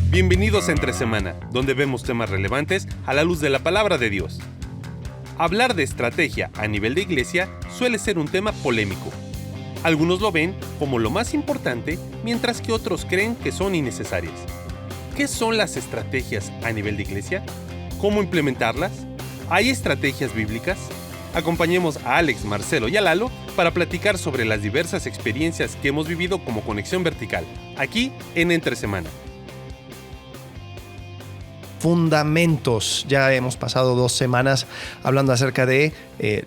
Bienvenidos a Entre Semana, donde vemos temas relevantes a la luz de la palabra de Dios. Hablar de estrategia a nivel de iglesia suele ser un tema polémico. Algunos lo ven como lo más importante, mientras que otros creen que son innecesarias. ¿Qué son las estrategias a nivel de iglesia? ¿Cómo implementarlas? ¿Hay estrategias bíblicas? Acompañemos a Alex, Marcelo y a Lalo para platicar sobre las diversas experiencias que hemos vivido como Conexión Vertical, aquí en Entre Semana. Fundamentos. Ya hemos pasado 2 semanas hablando acerca de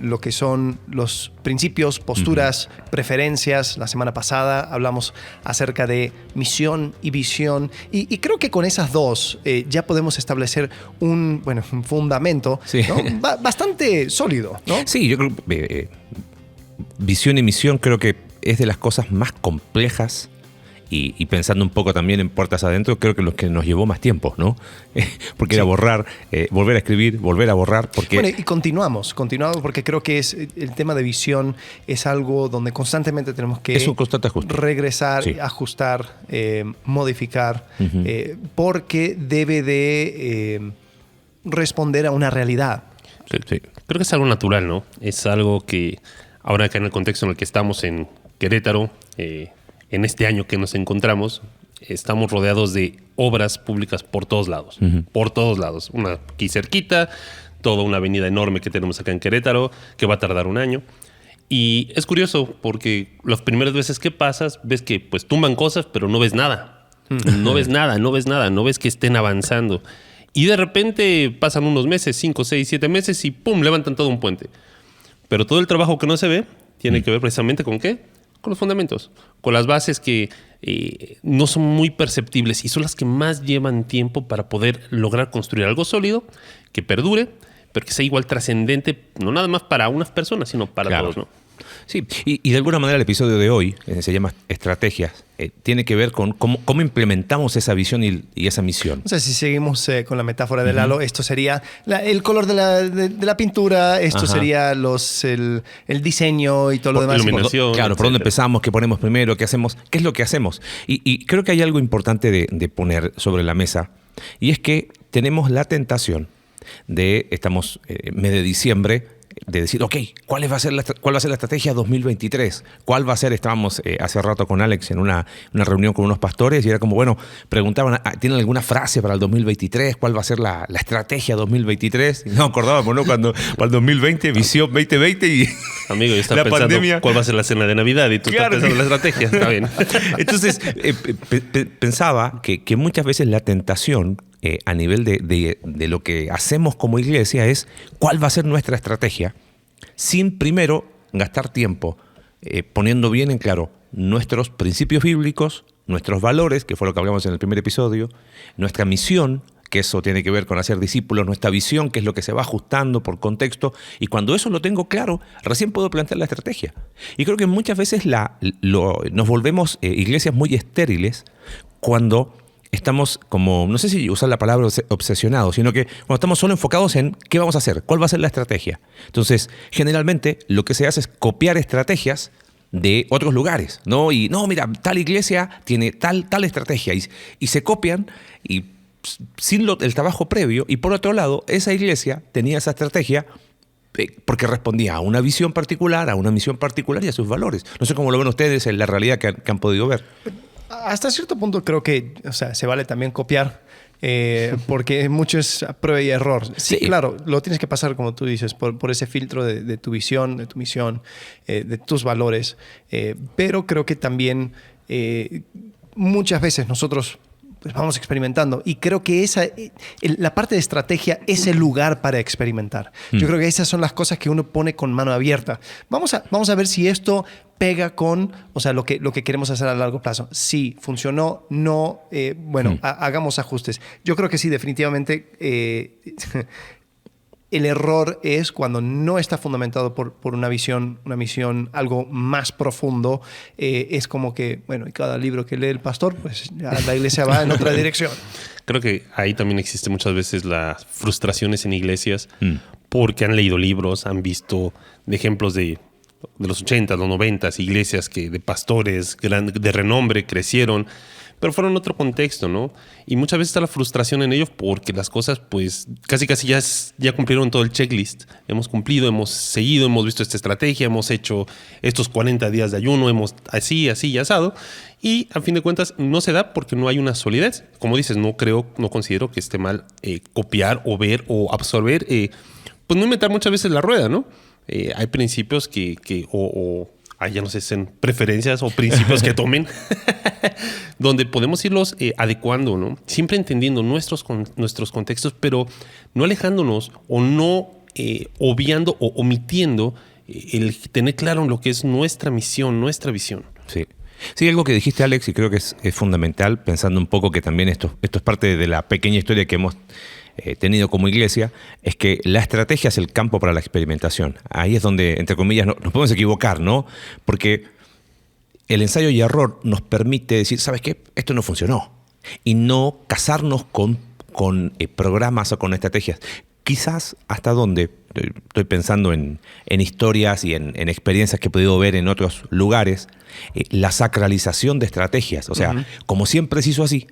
lo que son los principios, posturas, preferencias. La semana pasada hablamos acerca de misión y visión. Y creo que con esas dos ya podemos establecer un fundamento, sí, ¿no? Bastante sólido, ¿no? Sí, yo creo que visión y misión creo que es de las cosas más complejas. Y pensando un poco también en puertas adentro, creo que lo que nos llevó más tiempo, ¿no? Porque era borrar, volver a escribir, volver a borrar. Porque... Bueno, y continuamos porque creo que el tema de visión es algo donde constantemente tenemos que... Es un constante ajuste. Regresar, sí, ajustar, modificar, porque debe de responder a una realidad. Sí, sí. Creo que es algo natural, ¿no? Es algo que ahora acá en el contexto en el que estamos en Querétaro, en este año que nos encontramos, estamos rodeados de obras públicas por todos lados. Por todos lados. Una aquí cerquita, toda una avenida enorme que tenemos acá en Querétaro, que va a tardar un año. Y es curioso porque las primeras veces que pasas, ves que pues tumban cosas, pero no ves nada. No ves nada, no ves que estén avanzando. Y de repente pasan unos meses, 5, 6, 7 meses y ¡pum!, levantan todo un puente. Pero todo el trabajo que no se ve tiene que ver precisamente ¿con qué? Con los fundamentos, con las bases que no son muy perceptibles y son las que más llevan tiempo para poder lograr construir algo sólido, que perdure, pero que sea igual trascendente, no nada más para unas personas, sino para todos, ¿no? Sí, y de alguna manera el episodio de hoy, se llama Estrategias, tiene que ver con cómo implementamos esa visión y esa misión. O sea, si seguimos con la metáfora de Lalo, esto sería el color de la pintura, esto sería el diseño y todo lo demás. Iluminación. Claro, por dónde empezamos, qué ponemos primero, qué hacemos, qué es lo que hacemos. Y creo que hay algo importante de poner sobre la mesa, y es que tenemos la tentación estamos mes de diciembre, de decir, ok, ¿cuál va a ser la estrategia 2023? ¿Cuál va a ser? Estábamos hace rato con Alex en una reunión con unos pastores y era como, bueno, preguntaban, ¿tienen alguna frase para el 2023? ¿Cuál va a ser la estrategia 2023? Y no acordábamos, ¿no? Cuando para el 2020, visión 2020 y amigo, yo estaba la pensando pandemia. ¿Cuál va a ser la cena de Navidad? Y tú estás pensando en la estrategia. Está bien. Entonces, pensaba que muchas veces la tentación a nivel de lo que hacemos como iglesia es cuál va a ser nuestra estrategia sin primero gastar tiempo poniendo bien en claro nuestros principios bíblicos, nuestros valores, que fue lo que hablamos en el primer episodio, nuestra misión, que eso tiene que ver con hacer discípulos, nuestra visión, que es lo que se va ajustando por contexto, y cuando eso lo tengo claro, recién puedo plantear la estrategia. Y creo que muchas veces nos volvemos iglesias muy estériles cuando estamos como, no sé si usar la palabra obsesionados, sino que cuando estamos solo enfocados en qué vamos a hacer, cuál va a ser la estrategia. Entonces, generalmente lo que se hace es copiar estrategias de otros lugares, ¿no? Y no, mira, tal iglesia tiene tal estrategia y se copian y sin el trabajo previo. Y por otro lado, esa iglesia tenía esa estrategia porque respondía a una visión particular, a una misión particular y a sus valores. No sé cómo lo ven ustedes en la realidad que han podido ver. Hasta cierto punto creo que, o sea, se vale también copiar, porque mucho es prueba y error. Sí, claro, lo tienes que pasar, como tú dices, por ese filtro de tu visión, de tu misión, de tus valores. Pero creo que también muchas veces nosotros pues vamos experimentando. Y creo que la parte de estrategia es el lugar para experimentar. Yo creo que esas son las cosas que uno pone con mano abierta. Vamos a ver si esto pega con, o sea, lo que queremos hacer a largo plazo. Sí, funcionó, no, hagamos ajustes. Yo creo que sí, definitivamente el error es cuando no está fundamentado por una visión, una misión, algo más profundo. Es como que, bueno, y cada libro que lee el pastor, pues ya la iglesia va en otra dirección. Creo que ahí también existe muchas veces las frustraciones en iglesias porque han leído libros, han visto ejemplos de los 80, los 90, iglesias de pastores de renombre crecieron, pero fueron en otro contexto, ¿no? Y muchas veces está la frustración en ellos porque las cosas, pues, casi ya cumplieron todo el checklist. Hemos cumplido, hemos seguido, hemos visto esta estrategia, hemos hecho estos 40 días de ayuno, hemos así y asado. Y a fin de cuentas no se da porque no hay una solidez. Como dices, no considero que esté mal copiar o ver o absorber, pues no inventar muchas veces la rueda, ¿no? Hay principios ya no sé, son preferencias o principios que tomen, donde podemos irlos adecuando, ¿no? Siempre entendiendo nuestros contextos, pero no alejándonos o no obviando o omitiendo el tener claro lo que es nuestra misión, nuestra visión. Sí. Sí, algo que dijiste, Alex, y creo que es fundamental, pensando un poco que también esto es parte de la pequeña historia que hemos tenido como iglesia, es que la estrategia es el campo para la experimentación. Ahí es donde, entre comillas, nos podemos equivocar, ¿no? Porque el ensayo y error nos permite decir, ¿sabes qué? Esto no funcionó. Y no casarnos con programas o con estrategias. Quizás hasta donde, estoy pensando en historias y en experiencias que he podido ver en otros lugares, la sacralización de estrategias. O sea, como siempre se hizo así,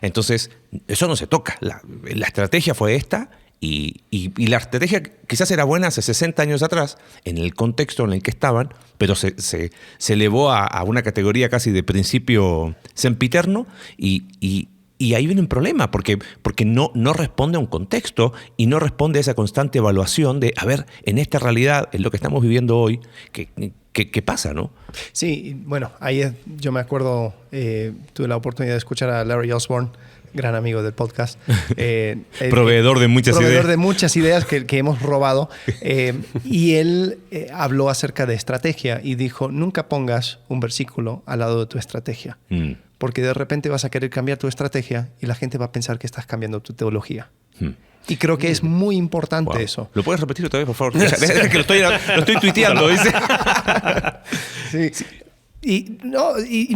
entonces eso no se toca. La estrategia fue esta y la estrategia quizás era buena hace 60 años atrás, en el contexto en el que estaban, pero se elevó a una categoría casi de principio sempiterno y ahí viene un problema, porque no responde a un contexto y no responde a esa constante evaluación de, a ver, en esta realidad, en lo que estamos viviendo hoy, ¿qué pasa, no? Sí, bueno, ahí yo me acuerdo, tuve la oportunidad de escuchar a Larry Osborne, gran amigo del podcast. Proveedor de muchas ideas. Proveedor de muchas ideas que hemos robado. Y él habló acerca de estrategia y dijo, nunca pongas un versículo al lado de tu estrategia. Porque de repente vas a querer cambiar tu estrategia y la gente va a pensar que estás cambiando tu teología. Y creo que es muy importante eso. ¿Lo puedes repetir otra vez, por favor? Deja que lo estoy tuiteando, dice. Sí. Y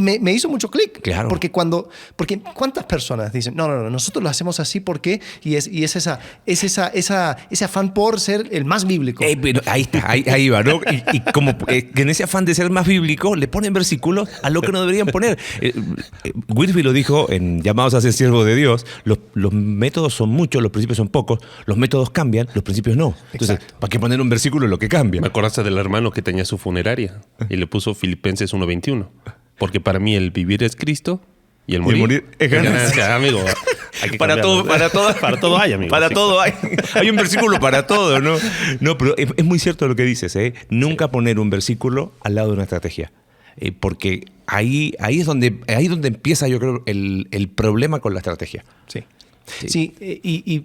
me hizo mucho clic. Claro. Porque ¿cuántas personas dicen, no, nosotros lo hacemos así porque... Y es ese afán por ser el más bíblico. Pero ahí está, ahí va, ¿no? Y como en ese afán de ser más bíblico, le ponen versículos a lo que no deberían poner. Whitfield lo dijo en Llamados a ser siervos de Dios, los métodos son muchos, los principios son pocos, los métodos cambian, los principios no. Entonces, exacto. ¿para qué poner un versículo en lo que cambia? Me acordaste del hermano que tenía su funeraria y le puso Filipenses 1:21. Porque para mí el vivir es Cristo y el morir es ganancia. Amigo. Hay que para todo hay, amigo. Para todo hay. Hay un versículo para todo, ¿no? No, pero es muy cierto lo que dices, ¿eh? Nunca poner un versículo al lado de una estrategia. Porque ahí es donde empieza, yo creo, el problema con la estrategia. Sí, y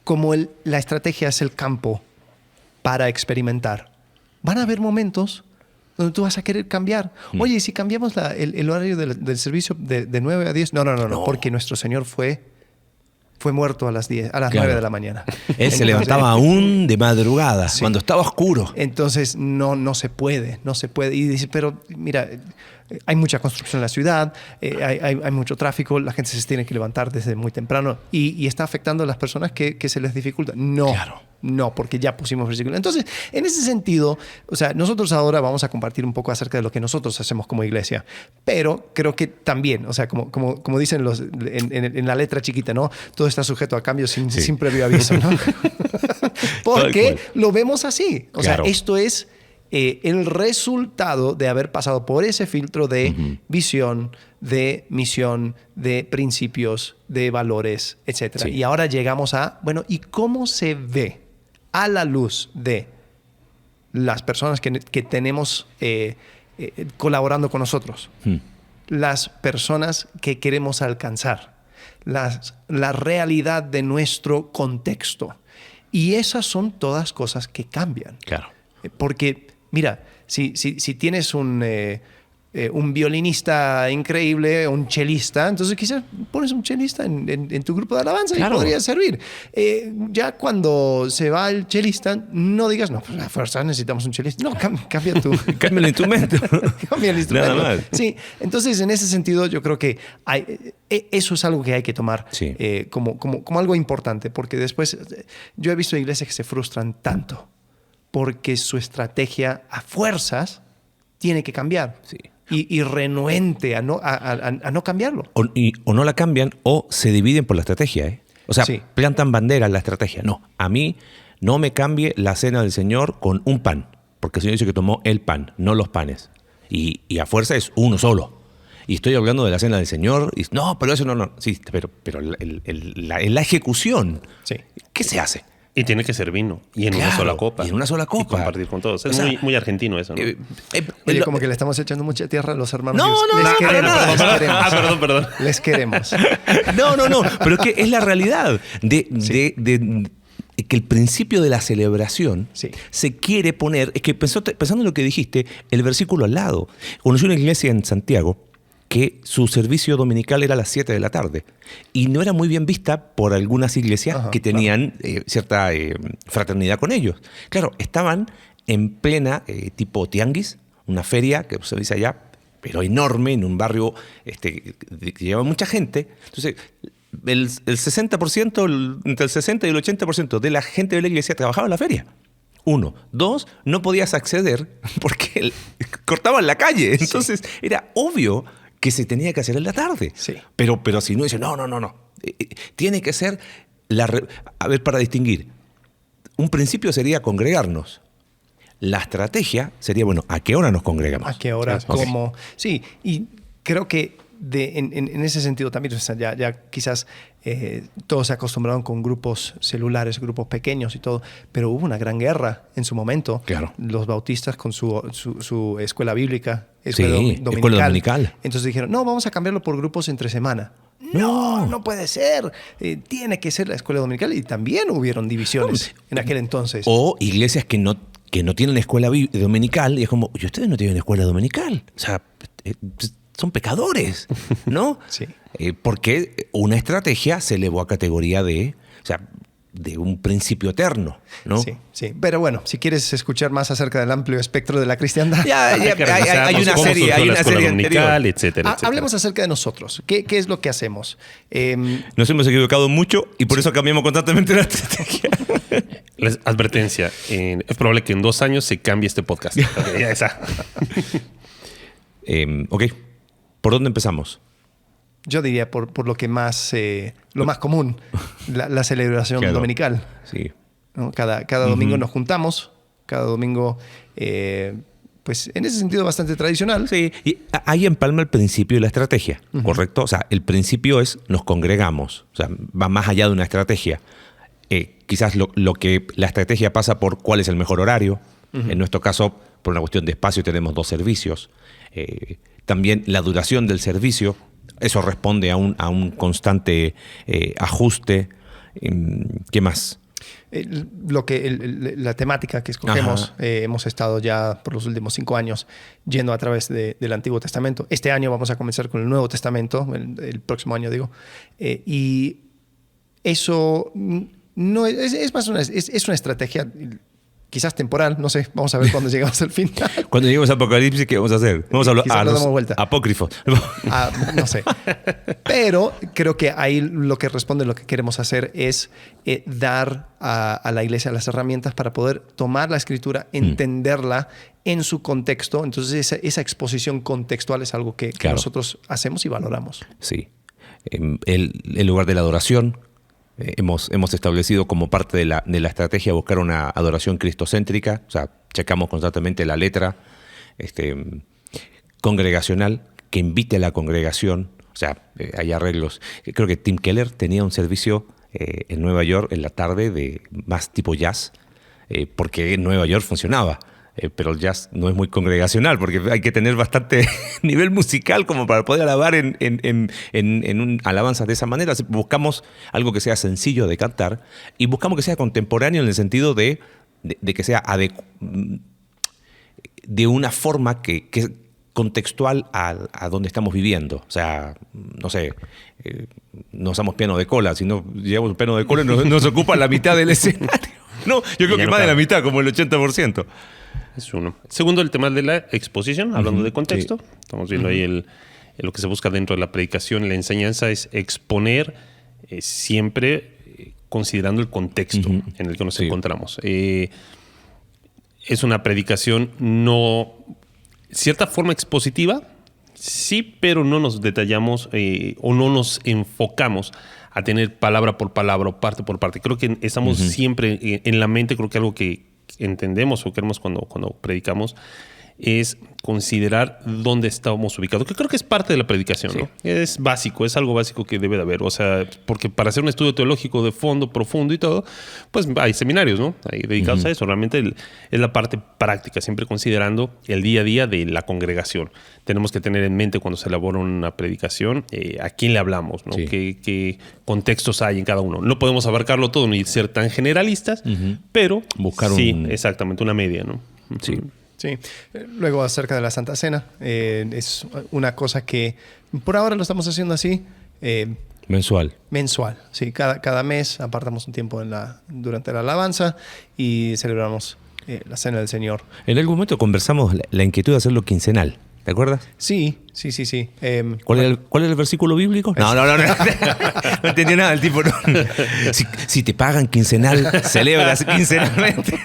como la estrategia es el campo para experimentar, van a haber momentos donde tú vas a querer cambiar. Oye, ¿y si cambiamos el horario del servicio de 9 a 10? No, porque nuestro Señor fue muerto a las 9 de la mañana. Él se levantaba aún de madrugada, cuando estaba oscuro. Entonces no se puede. Y dice, pero mira, hay mucha construcción en la ciudad, hay mucho tráfico, la gente se tiene que levantar desde muy temprano y está afectando a las personas que se les dificulta. No, porque ya pusimos versículos. Entonces, en ese sentido, o sea, nosotros ahora vamos a compartir un poco acerca de lo que nosotros hacemos como iglesia, pero creo que también, o sea, como dicen en la letra chiquita, ¿no? Todo está sujeto a cambios sin previo aviso, ¿no? Porque lo vemos así. O sea, esto es el resultado de haber pasado por ese filtro de visión, de misión, de principios, de valores, etc. Y ahora llegamos a, bueno, ¿y cómo se ve a la luz de las personas que tenemos colaborando con nosotros? Las personas que queremos alcanzar, la realidad de nuestro contexto. Y esas son todas cosas que cambian. Claro. Porque, mira, si tienes un violinista increíble, un chelista, entonces quizás pones un chelista en tu grupo de alabanza y podría servir. Ya cuando se va el chelista, no digas, no, pues a fuerza necesitamos un chelista. No, cambia tú. Cambia el instrumento. Cambia el instrumento. Nada más. Sí, entonces en ese sentido yo creo que eso es algo que hay que tomar como algo importante, porque después yo he visto iglesias que se frustran tanto porque su estrategia a fuerzas tiene que cambiar. y renuente a no cambiarlo. O no la cambian o se dividen por la estrategia, ¿eh? O sea, Sí. plantan bandera en la estrategia. No, a mí no me cambie la cena del Señor con un pan, porque el Señor dice que tomó el pan, no los panes. Y a fuerza es uno solo. Y estoy hablando de la cena del Señor. Y, no, pero eso no. Sí, pero la ejecución, Sí. ¿qué se hace? Y tiene que ser vino. Y en una Claro, sola copa. y en una sola copa. Y compartir con todos. Es O sea, muy, muy argentino eso, ¿no? Oye, como que le estamos echando mucha tierra a los hermanos. No, Hughes. no, Les no, queremos, no, no. les queremos. Perdón. Les queremos. No, pero es que es la realidad de que el principio de la celebración Sí. se quiere poner, es que pensando en lo que dijiste, el versículo al lado. Conocí una iglesia en Santiago que su servicio dominical era a las 7 de la tarde y no era muy bien vista por algunas iglesias Ajá, que tenían cierta fraternidad con ellos. Claro, estaban en plena tipo tianguis, una feria que se dice allá, pero enorme, en un barrio que lleva mucha gente. Entonces, el 60%, entre el 60 y el 80% de la gente de la iglesia trabajaba en la feria. 1. 2, no podías acceder porque cortaban la calle. Entonces, era obvio que se tenía que hacer en la tarde. Sí. Pero si no, dice, no. Tiene que ser, a ver, para distinguir, un principio sería congregarnos. La estrategia sería, bueno, ¿a qué hora nos congregamos? ¿A qué hora? Ok. ¿Cómo? Sí, y creo que en ese sentido también, o sea, ya quizás todos se acostumbraron con grupos celulares, grupos pequeños y todo, pero hubo una gran guerra en su momento. Claro. Los bautistas con su escuela bíblica, Sí, escuela dominical. Entonces dijeron, no, vamos a cambiarlo por grupos entre semana. No puede ser. Tiene que ser la escuela dominical. Y también hubieron divisiones en aquel entonces. O iglesias que no tienen escuela dominical y es como, ¿y ustedes no tienen escuela dominical? O sea, son pecadores, ¿no? Sí. Porque una estrategia se elevó a categoría de un principio eterno, ¿no? Sí. Pero bueno, si quieres escuchar más acerca del amplio espectro de la cristiandad, Hay que hay revisarnos una cómo serie, surgió hay la una escuela serie dominical, anterior. etcétera. hablemos acerca de nosotros. ¿Qué es lo que hacemos? Nos hemos equivocado mucho y por eso cambiamos constantemente la estrategia. Advertencia. Es probable que en 2 años se cambie este podcast. Ok, ya está. Ok, ¿por dónde empezamos? Yo diría por lo que más común, la celebración Claro. dominical. Sí. ¿No? Cada domingo nos juntamos, cada domingo, pues en ese sentido bastante tradicional. Sí, y ahí empalma el principio y la estrategia, ¿correcto? O sea, el principio es nos congregamos, o sea, va más allá de una estrategia. Quizás lo que la estrategia pasa por cuál es el mejor horario. En nuestro caso, por una cuestión de espacio, tenemos 2 servicios. También la duración del servicio, eso responde a un constante ajuste. ¿Qué más? La temática que escogemos, hemos estado ya por los últimos 5 años yendo a través del Antiguo Testamento. Este año vamos a comenzar con el Nuevo Testamento, el próximo año digo, y eso no es más es una estrategia quizás temporal, no sé, vamos a ver cuando llegamos al final. Cuando lleguemos a Apocalipsis, ¿qué vamos a hacer? Vamos a hablar Quizás a lo los damos vuelta. apócrifos. No sé. Pero creo que ahí lo que responde, lo que queremos hacer es dar a la iglesia las herramientas para poder tomar la escritura, entenderla en su contexto. Entonces esa exposición contextual es algo que Claro. nosotros hacemos y valoramos. Sí. El lugar de la adoración. Hemos establecido como parte de la estrategia buscar una adoración cristocéntrica. O sea, checamos constantemente la letra congregacional que invite a la congregación. O sea, hay arreglos. Creo que Tim Keller tenía un servicio en Nueva York en la tarde de más tipo jazz, porque en Nueva York funcionaba. Pero el jazz no es muy congregacional porque hay que tener bastante nivel musical como para poder alabar en alabanzas de esa manera. Buscamos algo que sea sencillo de cantar y buscamos que sea contemporáneo en el sentido de que sea de una forma que es contextual a donde estamos viviendo. O sea, no sé, no usamos piano de cola, si no llevamos un piano de cola nos ocupa la mitad del escenario. No, yo creo que más de la mitad, como el 80%. Es uno. Segundo, el tema de la exposición, hablando de contexto. Sí. Estamos viendo ahí lo que se busca dentro de la predicación, la enseñanza es exponer siempre considerando el contexto en el que nos encontramos. Es una predicación no cierta forma expositiva, Sí, pero no nos detallamos o no nos enfocamos a tener palabra por palabra o parte por parte. Creo que estamos siempre en la mente, creo que algo que entendemos o queremos cuando predicamos es considerar dónde estamos ubicados, que creo que es parte de la predicación, ¿no? Es básico, es algo básico que debe de haber, o sea, porque para hacer un estudio teológico de fondo, profundo y todo, pues hay seminarios, ¿no? Hay dedicados a eso. Realmente es la parte práctica, siempre considerando el día a día de la congregación. Tenemos que tener en mente cuando se elabora una predicación, a quién le hablamos, ¿no? ¿Qué contextos hay en cada uno? No podemos abarcarlo todo ni ser tan generalistas, pero buscar exactamente, una media, ¿no? Sí. Sí. Luego, acerca de la Santa Cena, es una cosa que por ahora lo estamos haciendo así. Mensual. Sí, cada mes apartamos un tiempo durante la alabanza y celebramos la Cena del Señor. En algún momento conversamos la inquietud de hacerlo quincenal. ¿Te acuerdas? Sí. ¿Cuál era el versículo bíblico? No. No entendí nada el tipo. No. Si te pagan quincenal, celebras quincenalmente.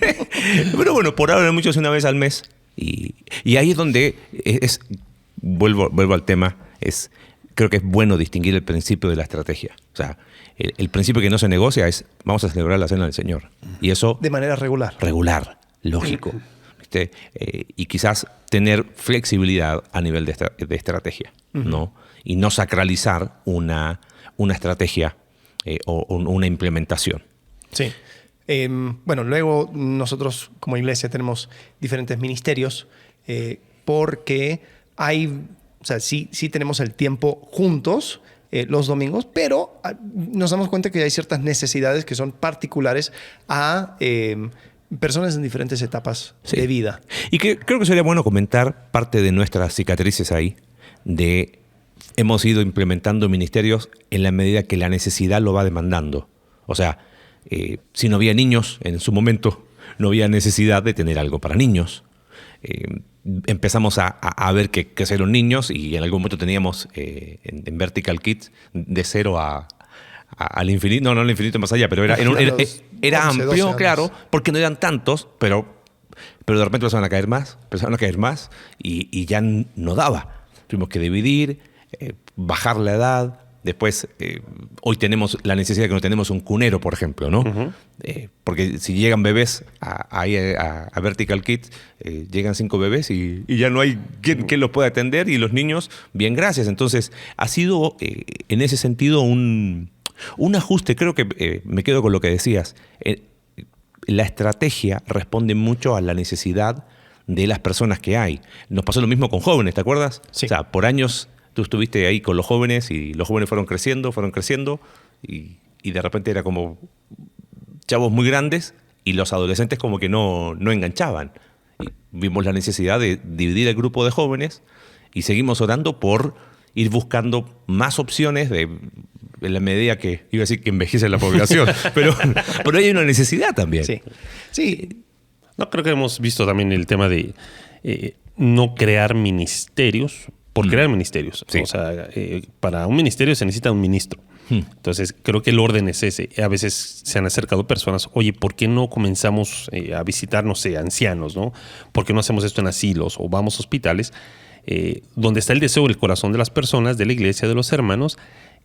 Pero bueno, por ahora mucho es una vez al mes. Y ahí es donde vuelvo al tema. Creo que es bueno distinguir el principio de la estrategia. O sea, el principio que no se negocia es vamos a celebrar la Cena del Señor. Y eso... De manera regular. Regular, lógico. Y quizás tener flexibilidad a nivel de estrategia, ¿no? Y no sacralizar una estrategia o una implementación. Sí. Bueno, luego nosotros como iglesia tenemos diferentes ministerios porque sí tenemos el tiempo juntos los domingos, pero nos damos cuenta que hay ciertas necesidades que son particulares a... personas en diferentes etapas de vida. Y que creo que sería bueno comentar parte de nuestras cicatrices ahí, hemos ido implementando ministerios en la medida que la necesidad lo va demandando. O sea, si no había niños en su momento, no había necesidad de tener algo para niños. Empezamos a ver que crecieron niños y en algún momento teníamos en Vertical Kids de 0 al infinito, no al infinito más allá, pero era amplio, claro, porque no eran tantos, pero de repente empezaron a caer más y ya no daba. Tuvimos que dividir, bajar la edad. Después, hoy tenemos la necesidad de que no tenemos un cunero, por ejemplo, ¿no? Porque si llegan bebés a Vertical Kids, llegan 5 bebés y ya no hay quien los pueda atender y los niños, bien, gracias. Entonces, ha sido en ese sentido un ajuste. Creo que me quedo con lo que decías. La estrategia responde mucho a la necesidad de las personas que hay. Nos pasó lo mismo con jóvenes, ¿te acuerdas? Sí. O sea, por años tú estuviste ahí con los jóvenes y los jóvenes fueron creciendo y de repente era como chavos muy grandes y los adolescentes como que no enganchaban. Y vimos la necesidad de dividir el grupo de jóvenes y seguimos orando por ir buscando más opciones en la medida que, iba a decir que envejece la población, pero hay una necesidad también. Sí. No, creo que hemos visto también el tema de no crear ministerios por crear ministerios. Sí. O sea, para un ministerio se necesita un ministro. Entonces, creo que el orden es ese. A veces se han acercado personas, oye, ¿por qué no comenzamos a visitar, no sé, ancianos, ¿no? ¿Por qué no hacemos esto en asilos o vamos a hospitales? Donde está el deseo del corazón de las personas, de la iglesia, de los hermanos.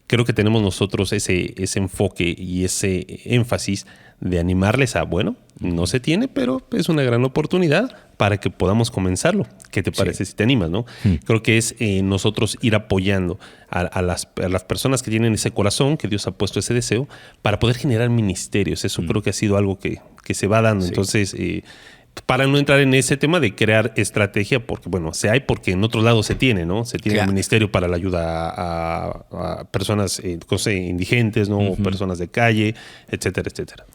Creo que tenemos nosotros ese enfoque y ese énfasis de animarles a, bueno, no se tiene, pero es una gran oportunidad para que podamos comenzarlo. ¿Qué te parece si te animas, no? Creo que es nosotros ir apoyando a las personas que tienen ese corazón, que Dios ha puesto ese deseo, para poder generar ministerios. Eso creo que ha sido algo que se va dando. Sí. Entonces, para no entrar en ese tema de crear estrategia, porque bueno, porque en otros lados se tiene, ¿no? Se tiene un ministerio para la ayuda a personas indigentes, ¿no? O personas de calle, etcétera, etcétera.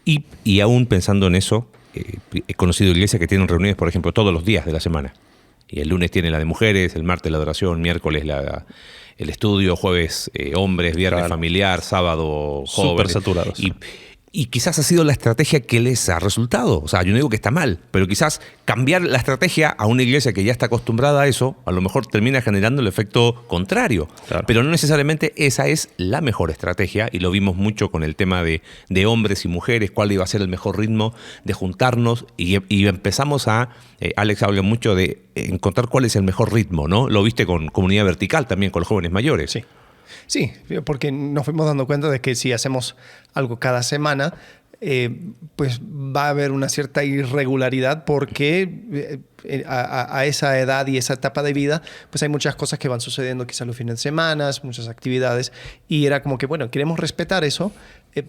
Y aún pensando en eso, he conocido iglesias que tienen reuniones, por ejemplo, todos los días de la semana. Y el lunes tiene la de mujeres, el martes la adoración, miércoles el estudio, jueves hombres, viernes familiar, sábado jóvenes. Súper saturados. Y quizás ha sido la estrategia que les ha resultado. O sea, yo no digo que está mal, pero quizás cambiar la estrategia a una iglesia que ya está acostumbrada a eso, a lo mejor termina generando el efecto contrario. Claro. Pero no necesariamente esa es la mejor estrategia, y lo vimos mucho con el tema de hombres y mujeres, cuál iba a ser el mejor ritmo de juntarnos, y empezamos a, Alex habla mucho de encontrar cuál es el mejor ritmo, ¿no? Lo viste con Comunidad Vertical también, con los jóvenes mayores. Sí. Sí, porque nos fuimos dando cuenta de que si hacemos algo cada semana, pues va a haber una cierta irregularidad porque a esa edad y esa etapa de vida, pues hay muchas cosas que van sucediendo quizás los fines de semana, muchas actividades, y era como que, bueno, queremos respetar eso,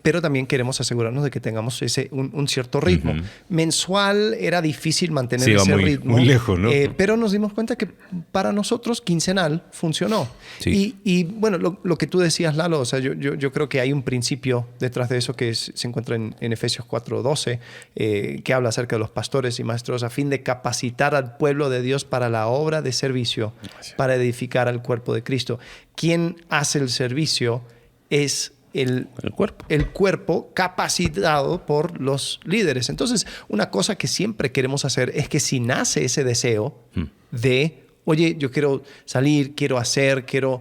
pero también queremos asegurarnos de que tengamos un cierto ritmo. Mensual era difícil mantener ese ritmo. Muy lejos, ¿no? Pero nos dimos cuenta que para nosotros quincenal funcionó. Sí. Y bueno, lo que tú decías, Lalo, o sea, yo creo que hay un principio detrás de eso que se encuentra en Efesios 4:12, que habla acerca de los pastores y maestros a fin de capacitar al pueblo de Dios para la obra de servicio, para edificar al cuerpo de Cristo. Quien hace el servicio es el cuerpo capacitado por los líderes. Entonces, una cosa que siempre queremos hacer es que si nace ese deseo de, oye, yo quiero salir, quiero hacer, quiero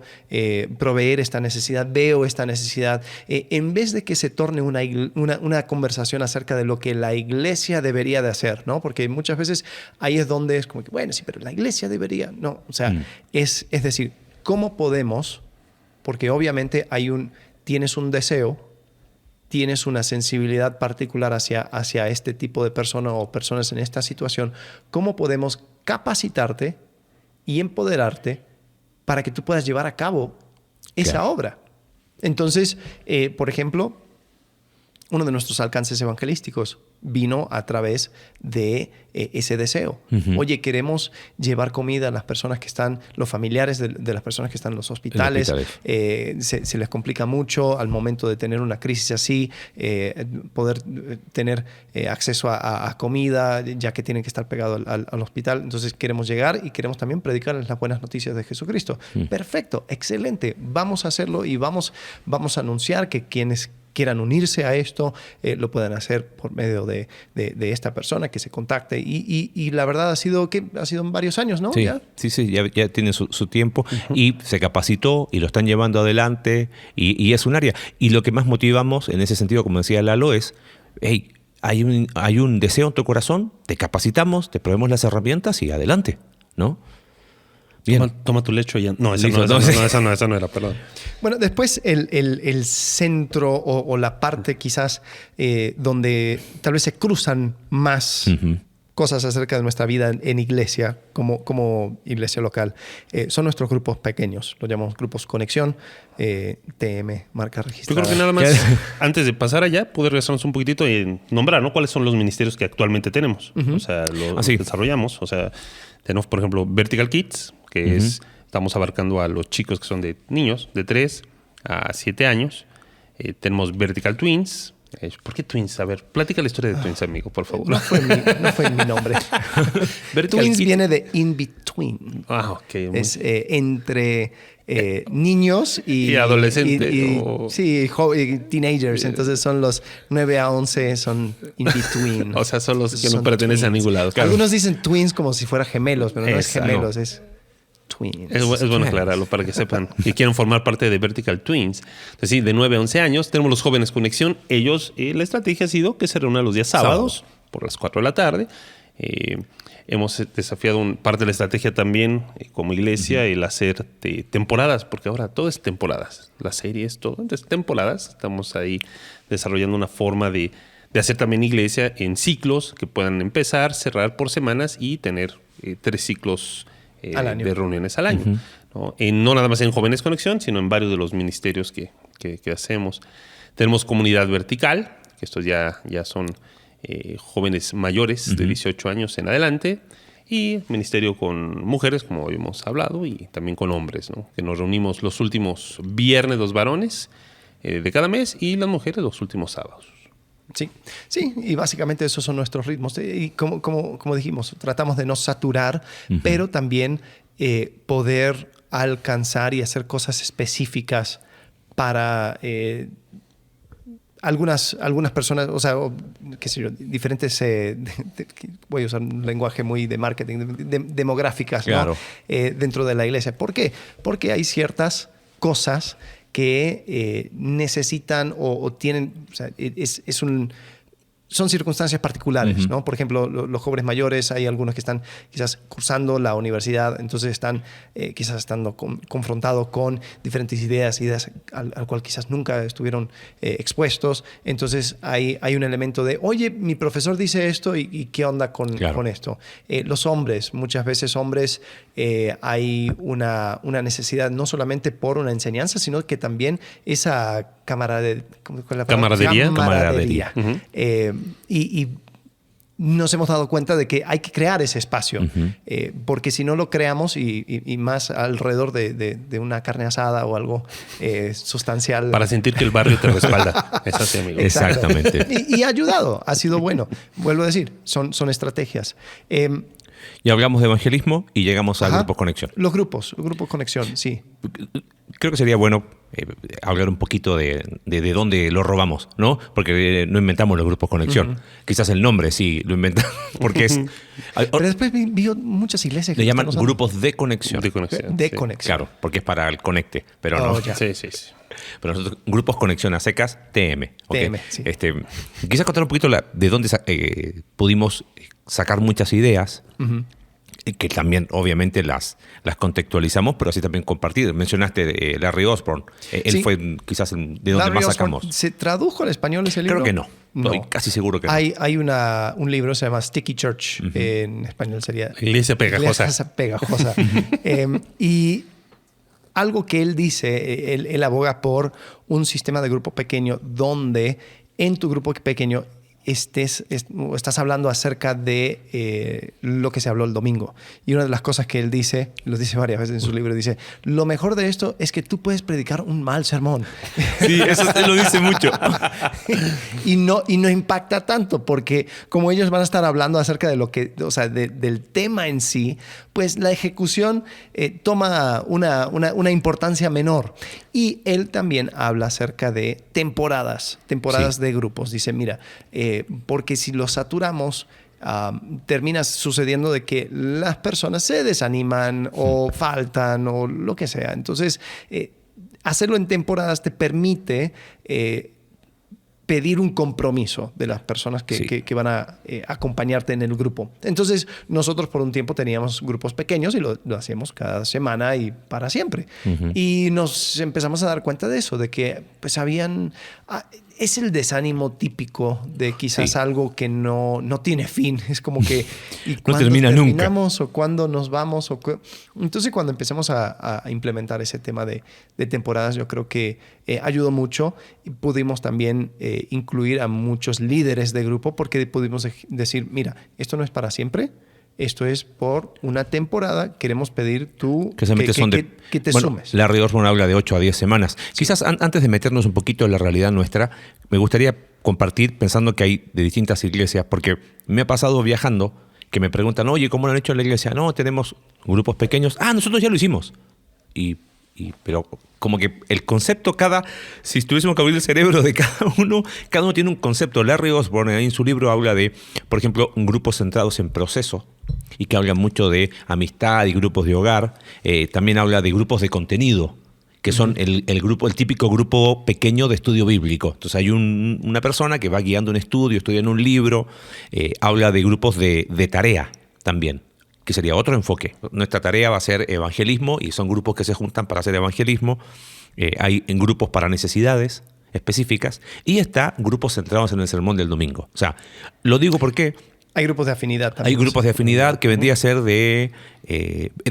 proveer esta necesidad, veo esta necesidad, en vez de que se torne una conversación acerca de lo que la iglesia debería de hacer, ¿no? Porque muchas veces ahí es donde es como que, bueno, sí, pero la iglesia debería. No, o sea, es decir, ¿cómo podemos? Porque obviamente tienes un deseo, tienes una sensibilidad particular hacia este tipo de persona o personas en esta situación. ¿Cómo podemos capacitarte y empoderarte para que tú puedas llevar a cabo esa obra? Entonces, por ejemplo, uno de nuestros alcances evangelísticos vino a través de ese deseo. Oye, queremos llevar comida a las personas que están, los familiares de las personas que están en los hospitales. Se les complica mucho al momento de tener una crisis así, poder tener acceso a comida, ya que tienen que estar pegados al hospital. Entonces queremos llegar y queremos también predicarles las buenas noticias de Jesucristo. Perfecto, excelente. Vamos a hacerlo y vamos a anunciar que quienes quieran unirse a esto, lo puedan hacer por medio de esta persona que se contacte. Y la verdad ha sido en varios años, ¿no? Sí, ya tiene su tiempo y se capacitó y lo están llevando adelante y es un área. Y lo que más motivamos en ese sentido, como decía Lalo, es, hey, hay un deseo en tu corazón, te capacitamos, te proveemos las herramientas y adelante, ¿no? Bien. Toma tu lecho y ya. No, esa no era, perdón. Bueno, después el centro o la parte quizás donde tal vez se cruzan más cosas acerca de nuestra vida en iglesia, como iglesia local, son nuestros grupos pequeños. Los llamamos grupos conexión, TM, marca registrada. Yo creo que nada más, antes de pasar allá, poder regresarnos un poquitito y nombrar, ¿no? ¿Cuáles son los ministerios que actualmente tenemos? O sea, los desarrollamos. O sea, tenemos, por ejemplo, Vertical Kids, que estamos abarcando a los chicos que son de niños de 3 a 7 años. Tenemos Vertical Twins. ¿Por qué Twins? A ver, platica la historia de Twins, amigo, por favor. No fue mi nombre. Twins viene de in between. Ok. Es entre niños y adolescentes. Sí, teenagers. Entonces son los 9 a 11, son in between. O sea, son los que no pertenecen a ningún lado. Claro. Algunos dicen twins como si fuera gemelos, pero no es gemelos, es twins. Es bueno aclararlo para que sepan que quieren formar parte de Vertical Twins. Entonces, sí, de 9 a 11 años tenemos los jóvenes conexión. Ellos, la estrategia ha sido que se reúnan los días sábados por las 4 de la tarde. Hemos desafiado parte de la estrategia también como iglesia, el hacer temporadas, porque ahora todo es temporadas. Las series, todo. Entonces, temporadas. Estamos ahí desarrollando una forma de hacer también iglesia en ciclos que puedan empezar, cerrar por semanas y tener 3 ciclos de reuniones al año. No nada más en Jóvenes Conexión, sino en varios de los ministerios que hacemos. Tenemos Comunidad Vertical, que estos ya son jóvenes mayores de 18 años en adelante, y ministerio con mujeres, como hemos hablado, y también con hombres, ¿no? Que nos reunimos los últimos viernes, los varones de cada mes, y las mujeres los últimos sábados. Sí, y básicamente esos son nuestros ritmos. Y como dijimos, tratamos de no saturar, pero también poder alcanzar y hacer cosas específicas para algunas personas, o sea, qué sé yo, diferentes, voy a usar un lenguaje muy de marketing, demográficas, claro, ¿no? Dentro de la iglesia. ¿Por qué? Porque hay ciertas cosas que necesitan o tienen, o sea, son circunstancias particulares, ¿no? Por ejemplo, los jóvenes mayores, hay algunos que están quizás cursando la universidad, entonces están quizás estando confrontados con diferentes ideas al cual quizás nunca estuvieron expuestos. Entonces hay un elemento de, oye, mi profesor dice esto y ¿qué onda con esto? Los hombres, muchas veces hombres, hay una necesidad no solamente por una enseñanza, sino que también esa camaradería. Uh-huh. Y nos hemos dado cuenta de que hay que crear ese espacio, porque si no lo creamos y más alrededor de una carne asada o algo sustancial. Para sentir que el barrio te respalda. Es así, amigo. Exactamente. Y ha ayudado, ha sido bueno. Vuelvo a decir, son estrategias. Ya hablamos de evangelismo y llegamos a Grupos Conexión. Los grupos Conexión, sí. Creo que sería bueno hablar un poquito de dónde lo robamos, ¿no? Porque no inventamos los Grupos Conexión. Quizás el nombre sí lo inventamos, porque es... Pero después vi muchas iglesias que le llaman grupos de conexión. De conexión. De sí. conexión. Claro, porque es para el conecte, pero no. Ya. Sí. Pero nosotros, Grupos Conexión a secas, TM. ¿Okay? TM, sí. Quizás contar un poquito de dónde pudimos sacar muchas ideas, que también obviamente las contextualizamos, pero así también compartir. Mencionaste Larry Osborne. Él Sí. fue quizás de donde Larry más Osborne, sacamos. ¿se tradujo al español ese libro? Creo que no. Estoy casi seguro que no. Hay un libro, se llama Sticky Church, en español sería... Iglesia pegajosa. Iglesia pegajosa. Y algo que él dice, él aboga por un sistema de grupo pequeño donde en tu grupo pequeño estás hablando acerca de lo que se habló el domingo. Y una de las cosas que él dice, lo dice varias veces en su libro, dice, lo mejor de esto es que tú puedes predicar un mal sermón. Sí, eso lo dice mucho. y no impacta tanto, porque como ellos van a estar hablando acerca de lo que, o sea, del tema en sí, pues la ejecución toma una importancia menor. Y él también habla acerca de temporadas sí. de grupos. Dice, mira, porque si lo saturamos, termina sucediendo de que las personas se desaniman o faltan o lo que sea. Entonces, hacerlo en temporadas te permite pedir un compromiso de las personas que van a acompañarte en el grupo. Entonces, nosotros por un tiempo teníamos grupos pequeños y lo hacíamos cada semana y para siempre. Y nos empezamos a dar cuenta de eso, de que pues habían... es el desánimo típico de quizás algo que no tiene fin. Es como que... ¿y no termina nunca. ¿O cuándo nos vamos? Entonces, cuando empezamos a implementar ese tema de temporadas, yo creo que ayudó mucho. Y pudimos también incluir a muchos líderes de grupo porque pudimos decir, mira, esto no es para siempre. Esto es por una temporada. Queremos pedir que te sumes. Larry Osborne habla de 8 a 10 semanas. Sí. Quizás antes de meternos un poquito en la realidad nuestra, me gustaría compartir pensando que hay de distintas iglesias, porque me ha pasado viajando que me preguntan, oye, ¿cómo lo han hecho en la iglesia? No, tenemos grupos pequeños. Nosotros ya lo hicimos. Pero como que el concepto si tuviésemos que abrir el cerebro de cada uno tiene un concepto. Larry Osborne en su libro habla de, por ejemplo, grupos centrados en proceso y que hablan mucho de amistad y grupos de hogar. También habla de grupos de contenido, que son el típico grupo pequeño de estudio bíblico. Entonces hay una persona que va guiando un estudio, estudiando un libro. Habla de grupos de tarea también, que sería otro enfoque. Nuestra tarea va a ser evangelismo y son grupos que se juntan para hacer evangelismo. Hay en grupos para necesidades específicas y está grupos centrados en el sermón del domingo. O sea, lo digo porque... Hay grupos de afinidad también. Hay grupos de afinidad que vendría a ser en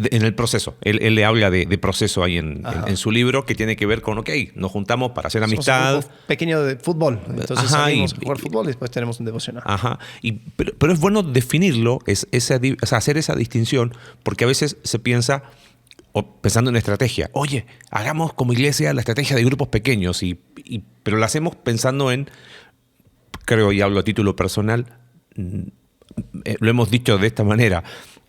el proceso. Él le habla de proceso ahí en su libro que tiene que ver con, nos juntamos para hacer amistad. Somos un grupo pequeño de fútbol. Entonces salimos a jugar fútbol y después tenemos un devocional. Pero es bueno definirlo, hacer esa distinción, porque a veces se piensa, pensando en estrategia, oye, hagamos como iglesia la estrategia de grupos pequeños, pero la hacemos pensando en, creo, y hablo a título personal, lo hemos dicho de esta manera,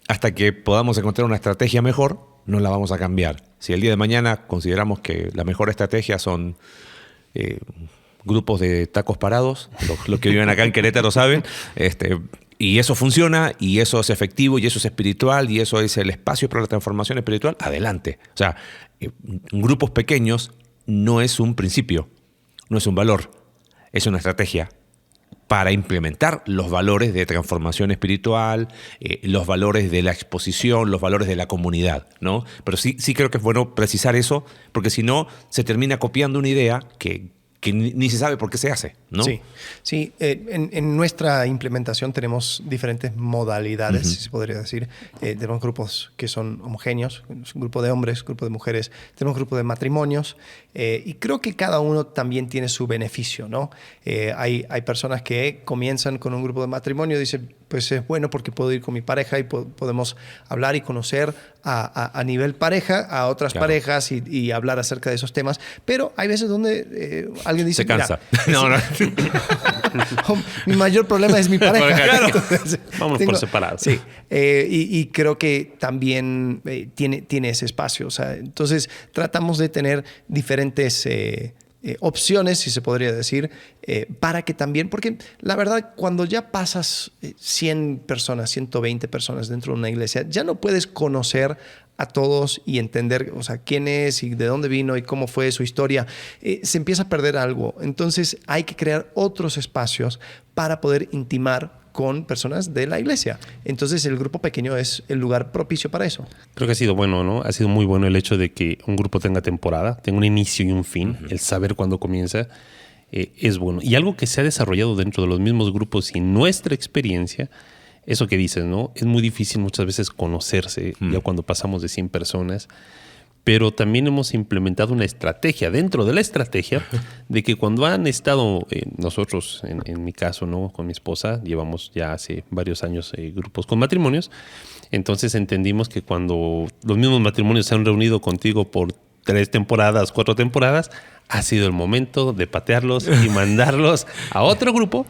hasta que podamos encontrar una estrategia mejor, no la vamos a cambiar. Si el día de mañana consideramos que la mejor estrategia son grupos de tacos parados, los que viven acá en Querétaro saben, y eso funciona, y eso es efectivo, y eso es espiritual, y eso es el espacio para la transformación espiritual, adelante. O sea, grupos pequeños no es un principio, no es un valor, es una estrategia para implementar los valores de transformación espiritual, los valores de la exposición, los valores de la comunidad, ¿no? Pero sí creo que es bueno precisar eso, porque si no, se termina copiando una idea que ni se sabe por qué se hace, ¿no? Sí. En nuestra implementación tenemos diferentes modalidades, si se podría decir. Tenemos grupos que son homogéneos, un grupo de hombres, grupo de mujeres, tenemos grupo de matrimonios, y creo que cada uno también tiene su beneficio, ¿no? Hay personas que comienzan con un grupo de matrimonio y dicen, pues es bueno porque puedo ir con mi pareja y podemos hablar y conocer a nivel pareja a otras parejas y hablar acerca de esos temas, pero hay veces donde alguien dice... Se cansa. Mi mayor problema es mi pareja. Claro. Entonces, Vamos por separado. Sí, y creo que también tiene ese espacio. O sea, entonces tratamos de tener diferentes opciones, si se podría decir, para que también, porque la verdad, cuando ya pasas 100 personas, 120 personas dentro de una iglesia, ya no puedes conocer a todos y entender, o sea, quién es y de dónde vino y cómo fue su historia. Se empieza a perder algo. Entonces hay que crear otros espacios para poder intimar con personas de la iglesia. Entonces el grupo pequeño es el lugar propicio para eso. Creo que ha sido bueno, ¿no? Ha sido muy bueno el hecho de que un grupo tenga temporada, tenga un inicio y un fin, el saber cuándo comienza, es bueno. Y algo que se ha desarrollado dentro de los mismos grupos y nuestra experiencia, eso que dices, ¿no? Es muy difícil muchas veces conocerse ya cuando pasamos de 100 personas, pero también hemos implementado una estrategia dentro de la estrategia de que cuando han estado nosotros, en mi caso, ¿no? Con mi esposa, llevamos ya hace varios años grupos con matrimonios, entonces entendimos que cuando los mismos matrimonios se han reunido contigo por 3 temporadas, 4 temporadas, ha sido el momento de patearlos y mandarlos a otro grupo.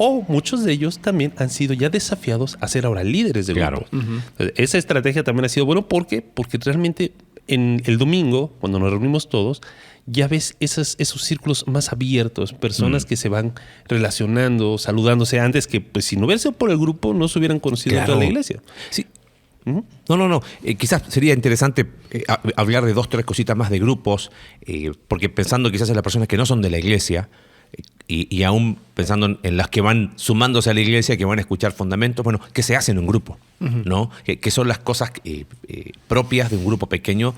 O muchos de ellos también han sido ya desafiados a ser ahora líderes del grupo. Entonces, esa estrategia también ha sido bueno. ¿Por qué? Porque realmente en el domingo, cuando nos reunimos todos, ya ves esos círculos más abiertos, personas que se van relacionando, saludándose antes que, pues, si no hubiera sido por el grupo, no se hubieran conocido dentro de la iglesia. Sí. No. Quizás sería interesante hablar de 2 o 3 cositas más de grupos, porque pensando quizás en las personas que no son de la iglesia, y aún pensando en las que van sumándose a la iglesia, que van a escuchar fundamentos, bueno, que se hacen en un grupo, ¿no? Que son las cosas propias de un grupo pequeño,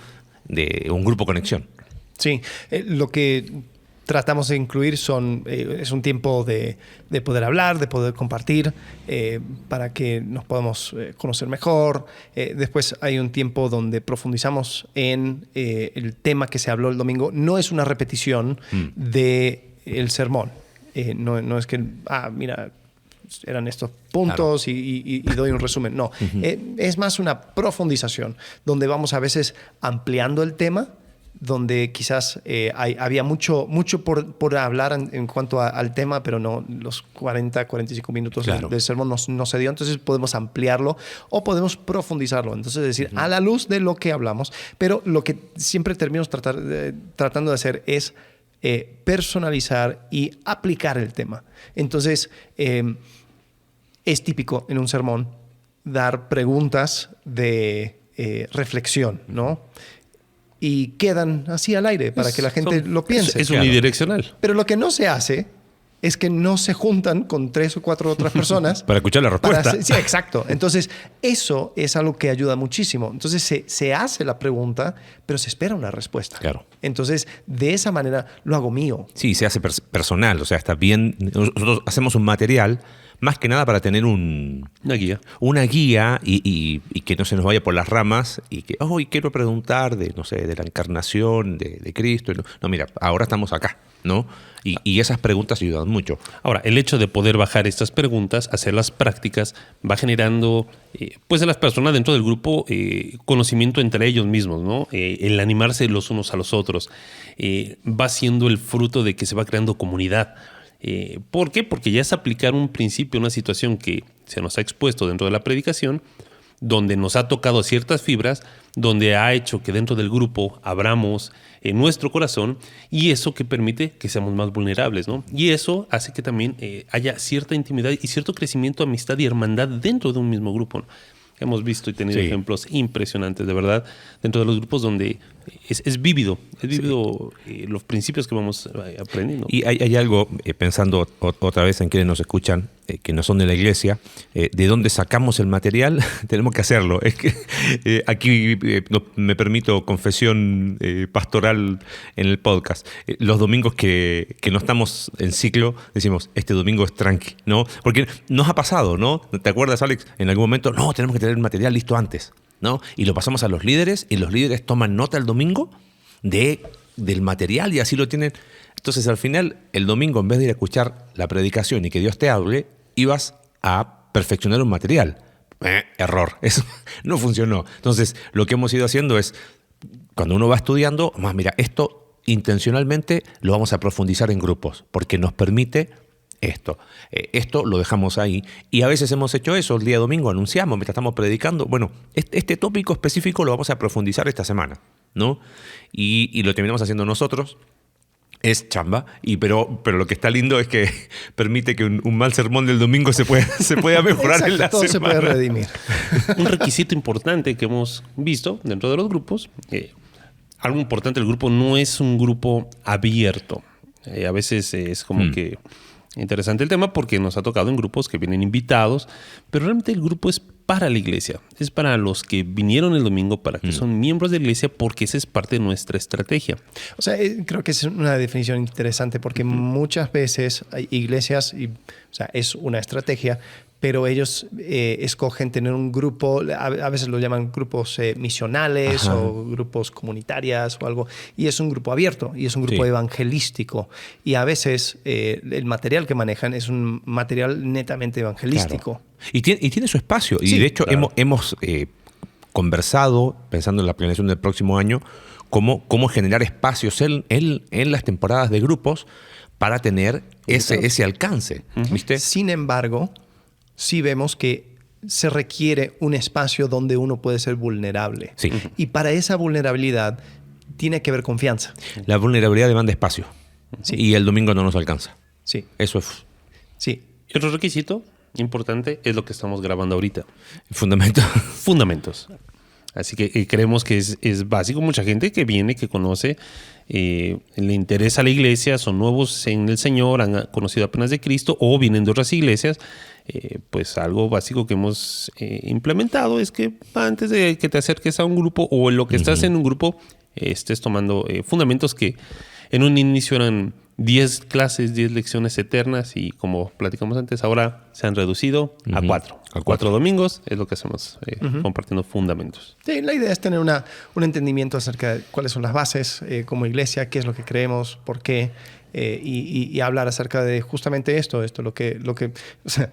de un grupo conexión. Sí, lo que tratamos de incluir es un tiempo de poder hablar, de poder compartir, para que nos podamos conocer mejor. Después hay un tiempo donde profundizamos en el tema que se habló el domingo. No es una repetición del sermón. No es que, mira, eran estos puntos y doy un resumen. No, es más una profundización donde vamos a veces ampliando el tema, donde quizás había mucho por hablar en cuanto al tema, pero no los 40, 45 minutos del sermón no se dio. Entonces podemos ampliarlo o podemos profundizarlo. Entonces decir, a la luz de lo que hablamos. Pero lo que siempre terminamos tratando de hacer es personalizar y aplicar el tema. Entonces, es típico en un sermón dar preguntas de reflexión, ¿no? Y quedan así al aire para que la gente lo piense. Es unidireccional. Pero lo que no se hace es que no se juntan con 3 o 4 otras personas. Para escuchar la respuesta. Sí, exacto. Entonces, eso es algo que ayuda muchísimo. Entonces, se hace la pregunta, pero se espera una respuesta. Claro. Entonces, de esa manera lo hago mío. Sí, se hace personal. O sea, está bien. Nosotros hacemos un material más que nada para tener una guía y que no se nos vaya por las ramas y que, hoy quiero preguntar de la encarnación de Cristo. No, mira, ahora estamos acá, ¿no? Y esas preguntas ayudan mucho. Ahora, el hecho de poder bajar estas preguntas, hacer las prácticas, va generando, pues, en las personas dentro del grupo conocimiento entre ellos mismos, ¿no? El animarse los unos a los otros. Va siendo el fruto de que se va creando comunidad. ¿Por qué? Porque ya es aplicar un principio, una situación que se nos ha expuesto dentro de la predicación, donde nos ha tocado ciertas fibras, donde ha hecho que dentro del grupo abramos nuestro corazón, y eso que permite que seamos más vulnerables, ¿no? Y eso hace que también haya cierta intimidad y cierto crecimiento, amistad y hermandad dentro de un mismo grupo, ¿no? Hemos visto y tenido ejemplos impresionantes, de verdad, dentro de los grupos donde es vívido los principios que vamos aprendiendo. Y hay algo, pensando otra vez en quienes nos escuchan, que no son de la iglesia, de dónde sacamos el material, tenemos que hacerlo. Es que aquí me permito confesión pastoral en el podcast. Los domingos que no estamos en ciclo, decimos, este domingo es tranqui, ¿no? Porque nos ha pasado, ¿no? ¿Te acuerdas, Alex? En algún momento, no, tenemos que tener el material listo antes, ¿no? Y lo pasamos a los líderes, y los líderes toman nota el domingo del material, y así lo tienen. Entonces, al final, el domingo, en vez de ir a escuchar la predicación y que Dios te hable, ibas a perfeccionar un material. Error. Eso no funcionó. Entonces, lo que hemos ido haciendo es, cuando uno va estudiando, mira, esto intencionalmente lo vamos a profundizar en grupos, porque nos permite esto. Esto lo dejamos ahí. Y a veces hemos hecho eso. El día domingo anunciamos, mientras estamos predicando, bueno, este tópico específico lo vamos a profundizar esta semana, ¿no? Y lo terminamos haciendo nosotros. Es chamba, pero lo que está lindo es que permite que un mal sermón del domingo se pueda mejorar. Exacto, en la todo semana. se puede redimir. Un requisito importante que hemos visto dentro de los grupos, algo importante, el grupo no es un grupo abierto. A veces es como que interesante el tema, porque nos ha tocado en grupos que vienen invitados, pero realmente el grupo es para la iglesia, es para los que vinieron el domingo, para que son miembros de la iglesia, porque esa es parte de nuestra estrategia. O sea, creo que es una definición interesante, porque muchas veces hay iglesias, o sea, es una estrategia, pero ellos escogen tener un grupo, a veces lo llaman grupos misionales o grupos comunitarias o algo, y es un grupo abierto y es un grupo evangelístico. Y a veces el material que manejan es un material netamente evangelístico. Claro. Y tiene su espacio. Y Sí, de hecho claro. hemos conversado, pensando en la planeación del próximo año, cómo generar espacios en las temporadas de grupos para tener ese alcance. ¿Viste? Sin embargo, sí vemos que se requiere un espacio donde uno puede ser vulnerable. Sí. Y para esa vulnerabilidad tiene que haber confianza. La vulnerabilidad demanda espacio. Sí. Y el domingo no nos alcanza. Sí, Eso es sí. Y otro requisito importante es lo que estamos grabando ahorita. fundamental. Fundamentos. Así que creemos que es básico. Mucha gente que viene, que conoce, le interesa la iglesia, son nuevos en el Señor, han conocido apenas de Cristo o vienen de otras iglesias. Pues algo básico que hemos implementado es que antes de que te acerques a un grupo o en lo que estás en un grupo, estés tomando fundamentos que en un inicio eran 10 clases, 10 lecciones eternas, y como platicamos antes, ahora se han reducido a 4. A 4 domingos es lo que hacemos, compartiendo fundamentos. Sí, la idea es tener un entendimiento acerca de cuáles son las bases como iglesia, qué es lo que creemos, por qué, y hablar acerca de justamente esto lo que o sea,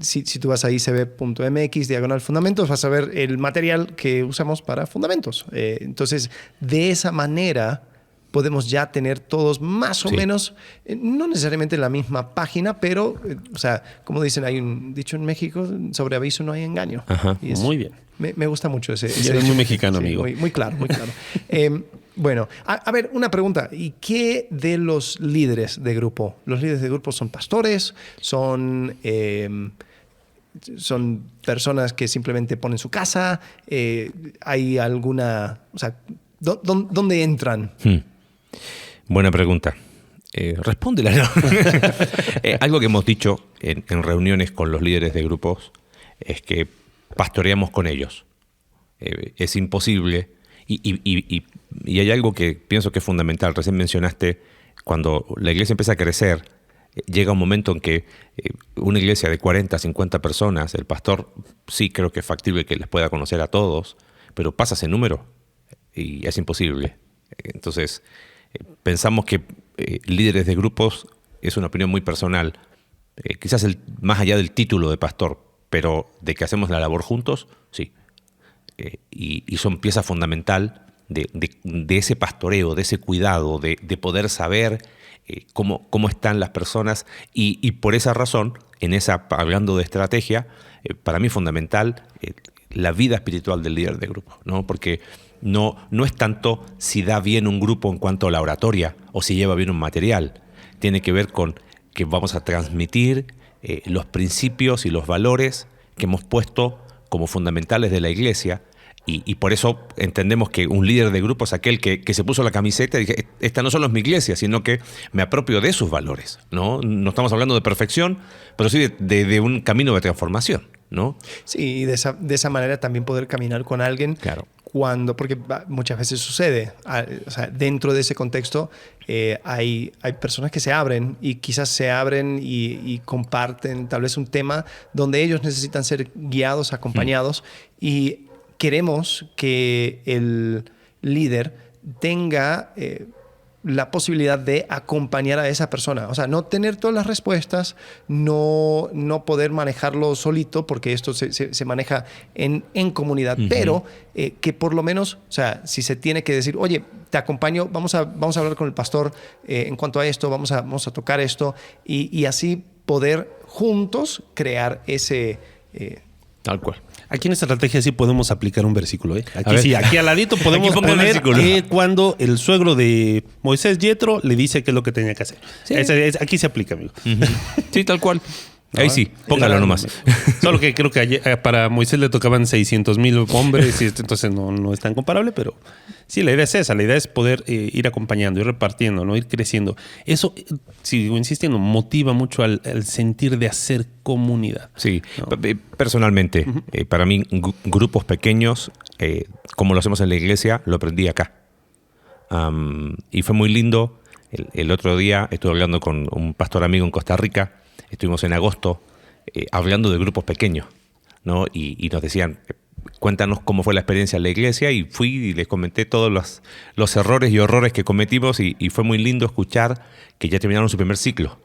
si tú vas a icb.mx/fundamentos, vas a ver el material que usamos para fundamentos. Entonces, de esa manera podemos ya tener todos más o menos, no necesariamente en la misma página, pero, o sea, como dicen, hay un dicho en México, sobre aviso no hay engaño. Ajá. Y Muy bien. Me gusta mucho ese. Y eres muy mexicano, sí, amigo. Muy claro, muy claro. Bueno, a ver, una pregunta. ¿Y qué de los líderes de grupo? ¿Los líderes de grupo son pastores? ¿Son personas que simplemente ponen su casa? ¿Hay alguna... O sea, ¿dónde entran? Buena pregunta. Respóndela. ¿No? Algo que hemos dicho en reuniones con los líderes de grupos es que pastoreamos con ellos. Es imposible. Y hay algo que pienso que es fundamental. Recién mencionaste, cuando la iglesia empieza a crecer, llega un momento en que una iglesia de 40, 50 personas, el pastor sí creo que es factible que les pueda conocer a todos, pero pasa ese número y es imposible. Entonces, pensamos que líderes de grupos es una opinión muy personal, quizás más allá del título de pastor, pero de que hacemos la labor juntos, sí. Y son pieza fundamental de ese pastoreo, de ese cuidado, de poder saber cómo están las personas, y por esa razón, hablando de estrategia, para mí es fundamental la vida espiritual del líder de grupo, ¿no? Porque no es tanto si da bien un grupo en cuanto a la oratoria o si lleva bien un material. Tiene que ver con que vamos a transmitir los principios y los valores que hemos puesto como fundamentales de la iglesia. Y por eso entendemos que un líder de grupo es aquel que se puso la camiseta y dije, esta no solo es mi iglesia, sino que me apropio de sus valores, ¿no? No estamos hablando de perfección, pero sí de un camino de transformación, ¿no? Sí, y de esa manera también poder caminar con alguien. Claro. Porque muchas veces sucede, o sea, dentro de ese contexto hay personas que se abren y quizás se abren y comparten tal vez un tema donde ellos necesitan ser guiados, acompañados y queremos que el líder tenga la posibilidad de acompañar a esa persona. O sea, no tener todas las respuestas, no poder manejarlo solito, porque esto se maneja en comunidad, pero que por lo menos, o sea, si se tiene que decir, oye, te acompaño, vamos a hablar con el pastor en cuanto a esto, vamos a tocar esto, y así poder juntos crear ese... Tal cual. Aquí en esta estrategia sí podemos aplicar un versículo. Aquí al ladito podemos poner cuando el suegro de Moisés, Yetro, le dice qué es lo que tenía que hacer. Sí. Aquí se aplica, amigo. Sí, tal cual. Ahí sí, póngalo nomás. Solo que creo que para Moisés le tocaban 600,000 hombres, y entonces no es tan comparable, pero sí, la idea es esa. La idea es poder ir acompañando, ir repartiendo, ¿no? Ir creciendo. Eso, sigo insistiendo, motiva mucho al sentir de hacer comunidad. Sí, ¿no? Personalmente, para mí, grupos pequeños, como lo hacemos en la iglesia, lo aprendí acá. Y fue muy lindo. El otro día estuve hablando con un pastor amigo en Costa Rica. Estuvimos en agosto hablando de grupos pequeños, ¿no? Y nos decían, cuéntanos cómo fue la experiencia en la iglesia, y fui y les comenté todos los errores y horrores que cometimos, y fue muy lindo escuchar que ya terminaron su primer ciclo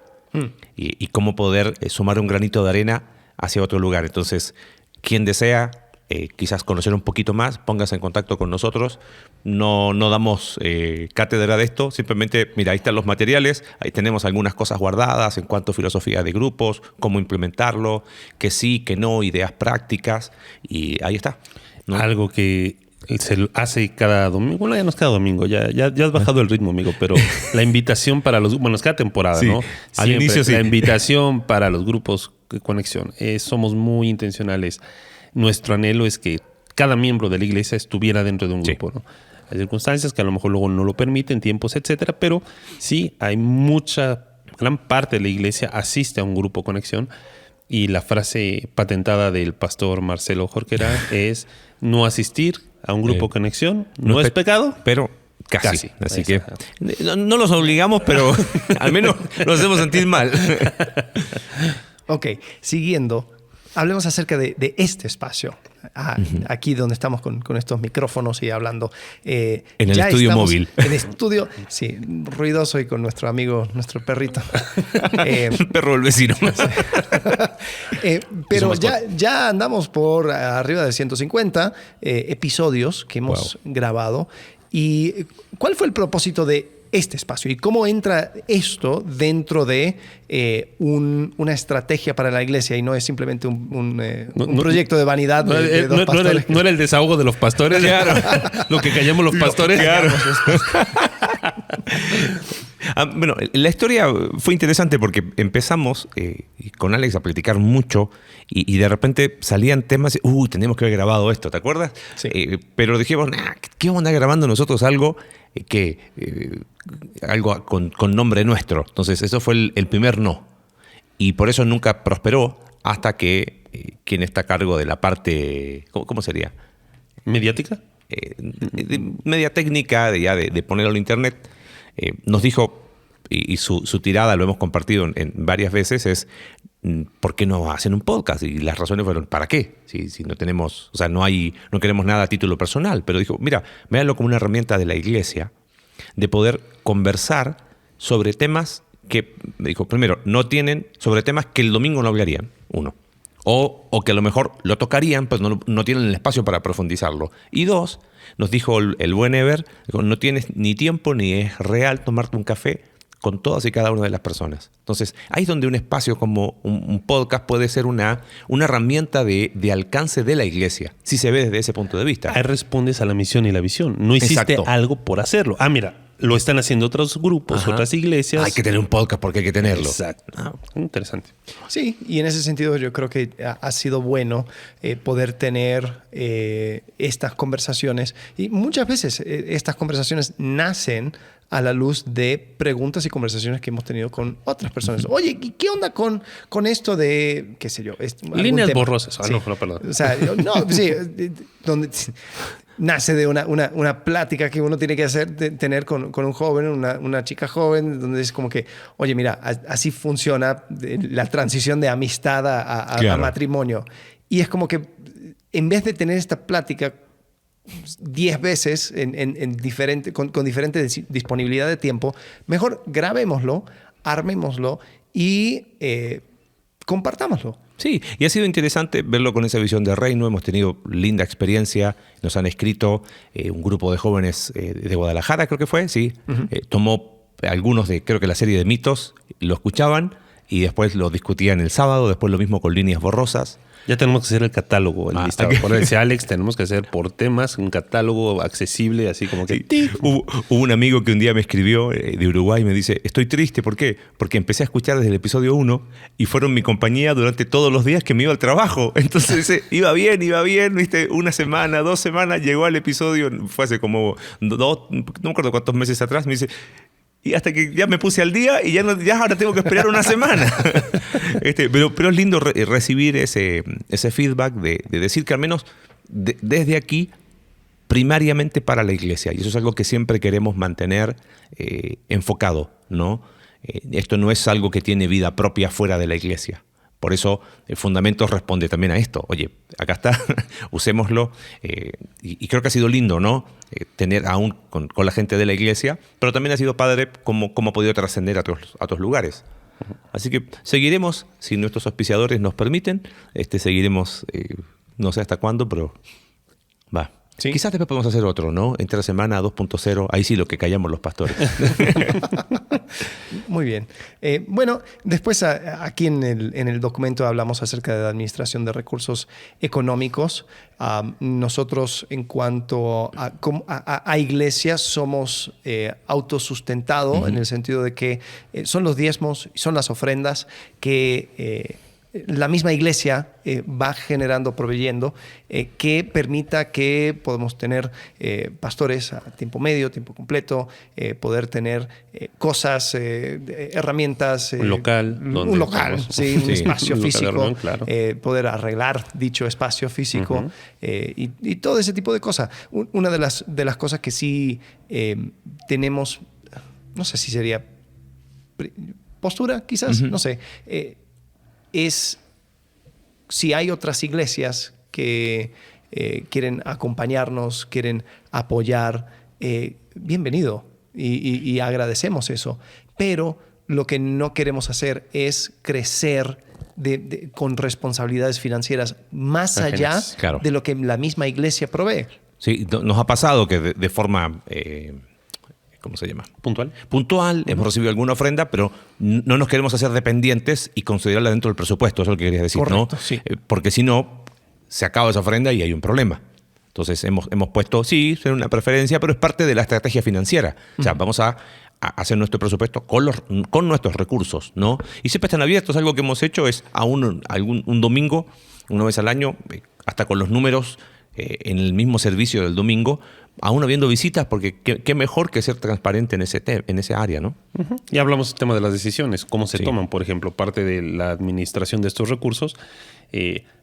y cómo poder sumar un granito de arena hacia otro lugar. Entonces, quien desea quizás conocer un poquito más, póngase en contacto con nosotros. No damos cátedra de esto, simplemente, mira, ahí están los materiales, ahí tenemos algunas cosas guardadas en cuanto a filosofía de grupos, cómo implementarlo, que sí, que no, ideas prácticas, y ahí está, ¿no? Algo que se hace cada domingo, bueno, ya no es cada domingo, ya has bajado el ritmo, amigo, pero la invitación para los, bueno, es cada temporada, sí, ¿no? Al inicio sí. La invitación para los grupos de conexión, somos muy intencionales. Nuestro anhelo es que cada miembro de la iglesia estuviera dentro de un grupo, ¿no? Hay circunstancias que a lo mejor luego no lo permiten, tiempos, etcétera, pero sí hay gran parte de la iglesia asiste a un grupo conexión, y la frase patentada del pastor Marcelo Jorquera es: no asistir a un grupo conexión no es pecado, pero casi. Así que no los obligamos, pero al menos nos hacemos sentir mal. Ok, siguiendo. Hablemos acerca de este espacio, aquí donde estamos con estos micrófonos y hablando. En el estudio móvil. En el estudio, sí, ruidoso, y con nuestro amigo, nuestro perrito. El perro del vecino. Pero ya andamos por arriba de 150 episodios que hemos grabado. ¿Y cuál fue el propósito de este espacio y cómo entra esto dentro de una estrategia para la iglesia, y no es simplemente un proyecto de vanidad de dos pastores? No era el desahogo de los pastores, claro. Lo que callamos los pastores. Claro. Bueno, la historia fue interesante porque empezamos con Alex a platicar mucho, y de repente salían temas, tenemos que haber grabado esto, ¿te acuerdas? Sí. Pero dijimos, ¿qué vamos a andar grabando nosotros algo algo con nombre nuestro? Entonces eso fue el primer no, y por eso nunca prosperó hasta que quien está a cargo de la parte, ¿cómo sería? ¿Mediática? Media técnica, de ponerlo en internet. Nos dijo, y su tirada lo hemos compartido en varias veces, es ¿por qué no hacen un podcast? Y las razones fueron, ¿para qué? Si no tenemos, o sea, no queremos nada a título personal. Pero dijo, mira, véanlo como una herramienta de la iglesia, de poder conversar sobre temas que, me dijo, primero, sobre temas que el domingo no hablarían, uno. O que a lo mejor lo tocarían, pues no tienen el espacio para profundizarlo. Y dos, nos dijo el buen Ever, no tienes ni tiempo ni es real tomarte un café con todas y cada una de las personas. Entonces, ahí es donde un espacio como un podcast puede ser una herramienta de alcance de la iglesia, si se ve desde ese punto de vista. Ahí respondes a la misión y la visión. No hiciste Exacto. algo por hacerlo. Ah, mira, lo están haciendo otros grupos, Ajá. otras iglesias. Hay que tener un podcast porque hay que tenerlo. Exacto. Interesante. Sí, y en ese sentido yo creo que ha sido bueno poder tener estas conversaciones. Y muchas veces estas conversaciones nacen a la luz de preguntas y conversaciones que hemos tenido con otras personas. Oye, ¿qué onda con esto de, qué sé yo? Líneas borrosas. Sí. No, perdón. O sea, no, sí, donde nace de una plática que uno tiene que tener con un joven, una chica joven, donde es como que, oye, mira, así funciona la transición de amistad a matrimonio. Y es como que en vez de tener esta plática 10 veces con diferente disponibilidad de tiempo, mejor grabémoslo, armémoslo y compartámoslo. Sí, y ha sido interesante verlo con esa visión de reino. Hemos tenido linda experiencia. Nos han escrito un grupo de jóvenes de Guadalajara, creo que fue, sí. Tomó algunos de, creo que la serie de mitos, lo escuchaban y después lo discutían el sábado, después lo mismo con líneas borrosas. Ya tenemos que hacer el catálogo, el listado. Okay. Por ese Alex, tenemos que hacer por temas un catálogo accesible, así como que... Sí. Hubo un amigo que un día me escribió de Uruguay y me dice, estoy triste, ¿por qué? Porque empecé a escuchar desde el episodio 1 y fueron mi compañía durante todos los días que me iba al trabajo. Entonces iba bien, ¿viste? Una semana, 2 semanas, llegó al episodio, fue hace como 2, no me acuerdo cuántos meses atrás, me dice... Y hasta que ya me puse al día y ya ahora tengo que esperar una semana. Pero es lindo recibir ese feedback de decir que al menos desde aquí, primariamente para la iglesia. Y eso es algo que siempre queremos mantener enfocado, ¿no? Esto no es algo que tiene vida propia fuera de la iglesia. Por eso Fundamentos responde también a esto. Oye, acá está, usémoslo. Y creo que ha sido lindo, ¿no? Tener aún con la gente de la iglesia, pero también ha sido padre cómo ha podido trascender a otros lugares. Así que seguiremos, si nuestros auspiciadores nos permiten, seguiremos, no sé hasta cuándo, pero va. ¿Sí? Quizás después podemos hacer otro, ¿no? Entre semana 2.0, ahí sí lo que callamos los pastores. Muy bien. Bueno, después aquí en el documento hablamos acerca de la administración de recursos económicos. Nosotros en cuanto a iglesias somos autosustentados en el sentido de que son los diezmos, son las ofrendas que... la misma iglesia va generando, proveyendo, que permita que podamos tener pastores a tiempo medio, tiempo completo, poder tener cosas, herramientas. Un local. Un local, sí, un espacio un físico. Reunión, claro. Poder arreglar dicho espacio físico y todo ese tipo de cosas. Una de las cosas que sí tenemos, no sé si sería postura, quizás, no sé, es si hay otras iglesias que quieren acompañarnos, quieren apoyar, bienvenido y agradecemos eso. Pero lo que no queremos hacer es crecer con responsabilidades financieras más allá claro. de lo que la misma iglesia provee. Sí, nos ha pasado que de forma... ¿cómo se llama? Puntual, hemos recibido alguna ofrenda, pero no nos queremos hacer dependientes y considerarla dentro del presupuesto, eso es lo que querías decir, correcto, ¿no? Sí. Porque si no, se acaba esa ofrenda y hay un problema. Entonces hemos puesto, sí, es una preferencia, pero es parte de la estrategia financiera. O sea, vamos a hacer nuestro presupuesto con nuestros recursos, ¿no? Y siempre están abiertos. Algo que hemos hecho es un domingo, una vez al año, hasta con los números en el mismo servicio del domingo, aún habiendo visitas, porque qué mejor que ser transparente en ese área, ¿no? Y hablamos del tema de las decisiones, cómo se Sí. toman, por ejemplo, parte de la administración de estos recursos,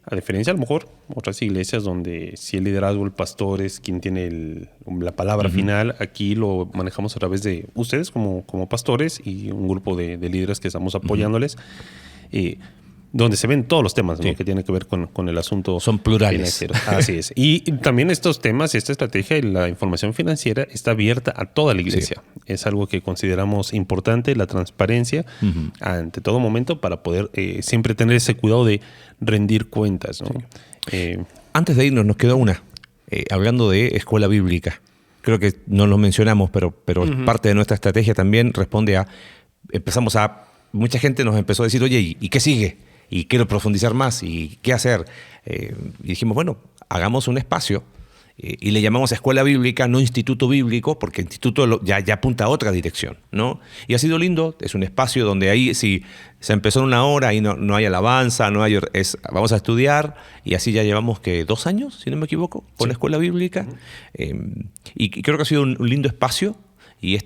a diferencia a lo mejor otras iglesias donde si el liderazgo, el pastor es quien tiene la palabra final, aquí lo manejamos a través de ustedes como pastores y un grupo de líderes que estamos apoyándoles, donde se ven todos los temas, ¿no? Sí. Que tienen que ver con el asunto. Son plurales. financiero. Así es. Y también estos temas, esta estrategia y la información financiera está abierta a toda la iglesia. Sí. Es algo que consideramos importante, la transparencia ante todo momento para poder siempre tener ese cuidado de rendir cuentas, ¿no? Sí. Antes de irnos, nos quedó una. Hablando de escuela bíblica. Creo que no lo mencionamos, pero parte de nuestra estrategia también responde a mucha gente nos empezó a decir, oye, ¿y qué sigue? Y quiero profundizar más, ¿y qué hacer? Y dijimos, bueno, hagamos un espacio y le llamamos Escuela Bíblica, no Instituto Bíblico, porque Instituto ya apunta a otra dirección, ¿no? Y ha sido lindo, es un espacio donde ahí, si se empezó en 1 hora, ahí no hay alabanza, vamos a estudiar, y así ya llevamos, 2 años, si no me equivoco, con la Escuela Bíblica. Y creo que ha sido un lindo espacio, y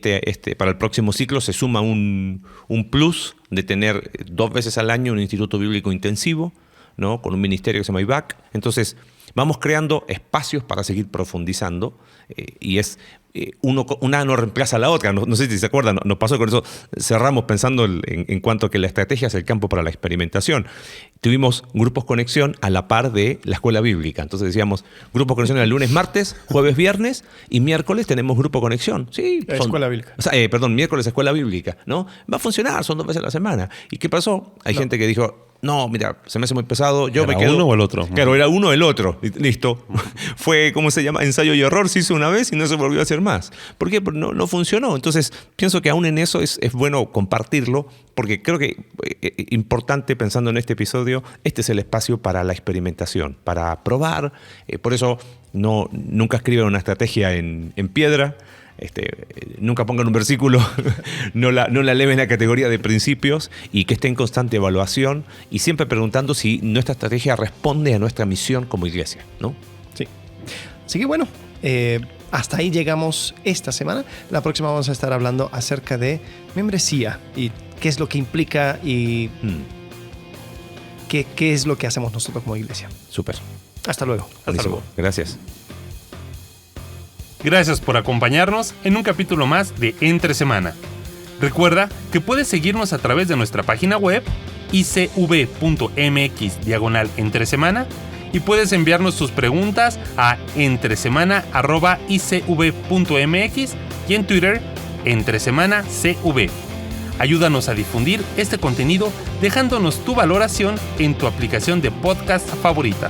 para el próximo ciclo se suma un plus de tener 2 veces al año un Instituto Bíblico intensivo, ¿no? Con un ministerio que se llama IBAC. Entonces, vamos creando espacios para seguir profundizando, y una no reemplaza a la otra. No sé si se acuerdan, nos pasó con eso. Cerramos pensando en cuanto a que la estrategia es el campo para la experimentación. Tuvimos grupos conexión a la par de la escuela bíblica. Entonces decíamos, grupos conexión el lunes, martes, jueves, viernes, y miércoles tenemos grupo conexión. Sí, escuela bíblica. Miércoles escuela bíblica, ¿no? Va a funcionar, son 2 veces a la semana. ¿Y qué pasó? Hay gente que dijo, no, mira, se me hace muy pesado, yo me quedo... ¿Uno o el otro? Claro, era uno o el otro. Listo. Fue, ¿cómo se llama? Ensayo y error, se hizo una vez y no se volvió a hacer más. ¿Por qué? Porque no funcionó. Entonces, pienso que aún en eso es bueno compartirlo, porque creo que importante, pensando en este episodio, este es el espacio para la experimentación, para probar. Por eso nunca escriban una estrategia en piedra. Nunca pongan un versículo, no la eleven a categoría de principios, y que esté en constante evaluación y siempre preguntando si nuestra estrategia responde a nuestra misión como iglesia, ¿no? Sí. Así que bueno, hasta ahí llegamos esta semana. La próxima vamos a estar hablando acerca de membresía y qué es lo que implica y qué es lo que hacemos nosotros como iglesia. Súper. Hasta luego. Hasta luego. Gracias. Gracias por acompañarnos en un capítulo más de Entre Semana. Recuerda que puedes seguirnos a través de nuestra página web icv.mx/entresemana, y puedes enviarnos tus preguntas a entresemana@icv.mx y en Twitter @entresemanacv. Ayúdanos a difundir este contenido dejándonos tu valoración en tu aplicación de podcast favorita.